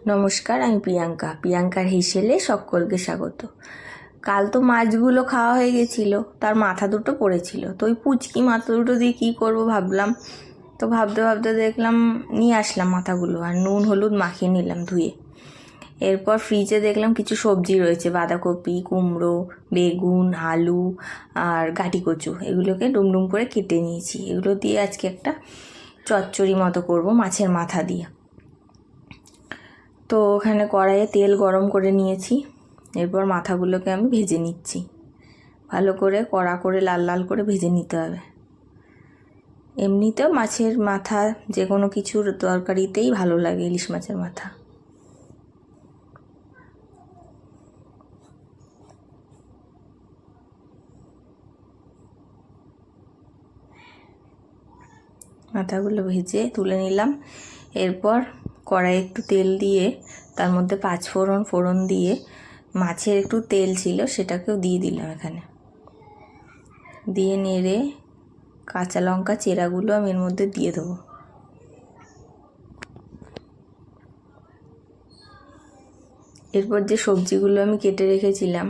নমস্কার, আমি প্রিয়াঙ্কার হেসেলে সকলকে স্বাগত। কাল তো মাছগুলো খাওয়া হয়ে গেছিলো, তার মাথা দুটো পড়েছিল, তো ওই পুচকি মাথা দুটো দিয়ে কী করবো ভাবলাম। তো ভাবতে ভাবতে দেখলাম নিয়ে আসলাম মাথাগুলো, আর নুন হলুদ মাখিয়ে নিলাম ধুয়ে। এরপর ফ্রিজে দেখলাম কিছু সবজি রয়েছে, বাঁধাকপি, কুমড়ো, বেগুন, আলু আর গাঁটি কচু, এগুলোকে ডুমডুম করে কেটে নিয়েছি। এগুলো দিয়ে আজকে একটা চচ্চড়ি মতো করব মাছের মাথা দিয়ে। তো ওখানে কড়াইয়ে তেল গরম করে নিয়েছি। এরপর মাথাগুলোকে আমি ভেজে নিচ্ছি, ভালো করে কড়া করে লাল লাল করে ভেজে নিতে হবে। এমনিতেও মাছের মাথা যে কোনো কিছুর তরকারিতেই ভালো লাগে, ইলিশ মাছের মাথা। মাথাগুলো ভেজে তুলে নিলাম। এরপর কড়াইয়ে একটু তেল দিয়ে তার মধ্যে ফোড়ন দিয়ে মাছের একটু তেল ছিল সেটাকেও দিয়ে দিলাম এখানে, দিয়ে নেড়ে কাঁচা লঙ্কা চেরাগুলো আমি এর মধ্যে দিয়ে দেবো। এরপর যে সবজিগুলো আমি কেটে রেখেছিলাম,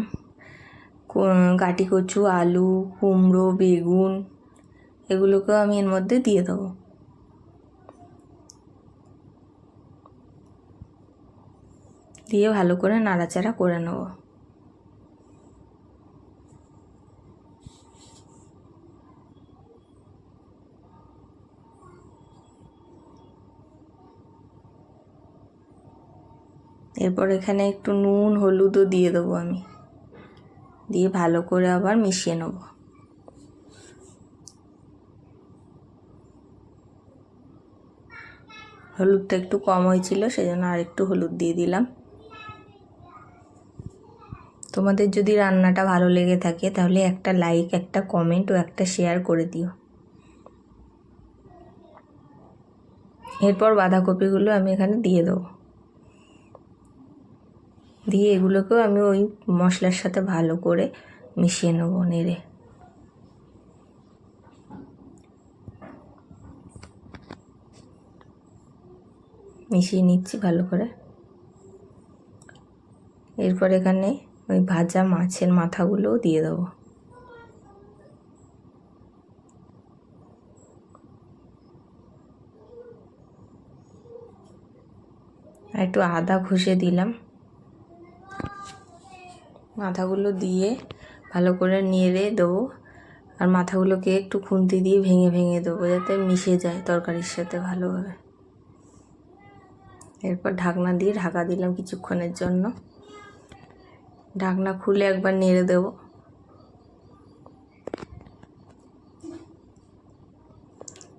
গাঁটি কচু, আলু, কুমড়ো, বেগুন, এগুলোকেও আমি এর মধ্যে দিয়ে দেবো। দিয়ে ভালো করে নাড়াচাড়া করে নেব। এরপর এখানে একটু নুন হলুদও দিয়ে দেবো আমি, দিয়ে ভালো করে আবার মিশিয়ে নেব। হলুদটা একটু কম হয়েছিল, সেজন্য আর একটু হলুদ দিয়ে দিলাম। তোমাদের যদি রান্নাটা ভালো লেগে থাকে তাহলে একটা লাইক, একটা কমেন্ট ও একটা শেয়ার করে দিও। এরপর বাঁধাকপিগুলো আমি এখানে দিয়ে দেবো, দিয়ে এগুলোকেও আমি ওই মশলার সাথে ভালো করে মিশিয়ে নেব। নেড়ে মিশিয়ে নিচ্ছি ভালো করে। এরপর এখানে ওই ভাজা মাছের মাথাগুলোও দিয়ে দেবো। আর একটু আদা ঘষে দিলাম। মাথাগুলো দিয়ে ভালো করে নেড়ে দেবো, আর মাথাগুলোকে একটু খুন্তি দিয়ে ভেঙে ভেঙে দেবো যাতে মিশে যায় তরকারির সাথে ভালোভাবে। এরপর ঢাকনা দিয়ে ঢাকা দিলাম কিছুক্ষণের জন্য। ঢাকনা খুলে একবার নেড়ে দেব।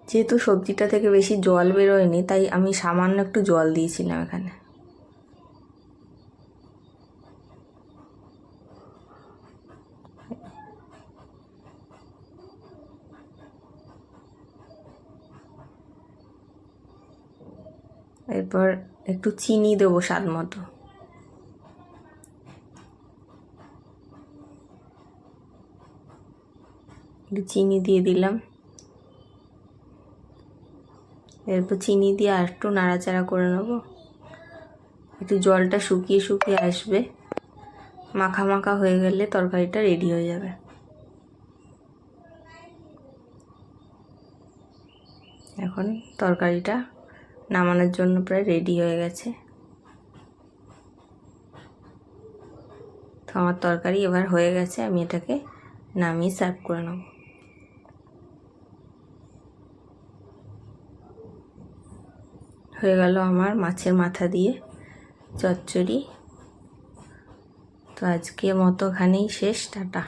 যেহেতু সবজিটা থেকে বেশি জল বেরোয়নি, তাই আমি সামান্য একটু জল দিয়েছিলাম এখানে। এরপর একটু চিনি দেবো স্বাদ মতো। চিনি দিয়ে দিলাম। এরপর চিনি দিয়ে আর একটু নাড়াচাড়া করে নেব। একটু জলটা শুকিয়ে শুকিয়ে আসবে, মাখা মাখা হয়ে গেলে তরকারিটা রেডি হয়ে যাবে। এখন তরকারিটা নামানোর জন্য প্রায় রেডি হয়ে গেছে। তো আমার তরকারি এবার হয়ে গেছে, আমি এটাকে নামিয়ে সার্ভ করে নেব। হয়ে গেল আমার মাছের মাথা দিয়ে চচ্চড়ি। তো আজকের মতো এখানেই শেষ, টাটা।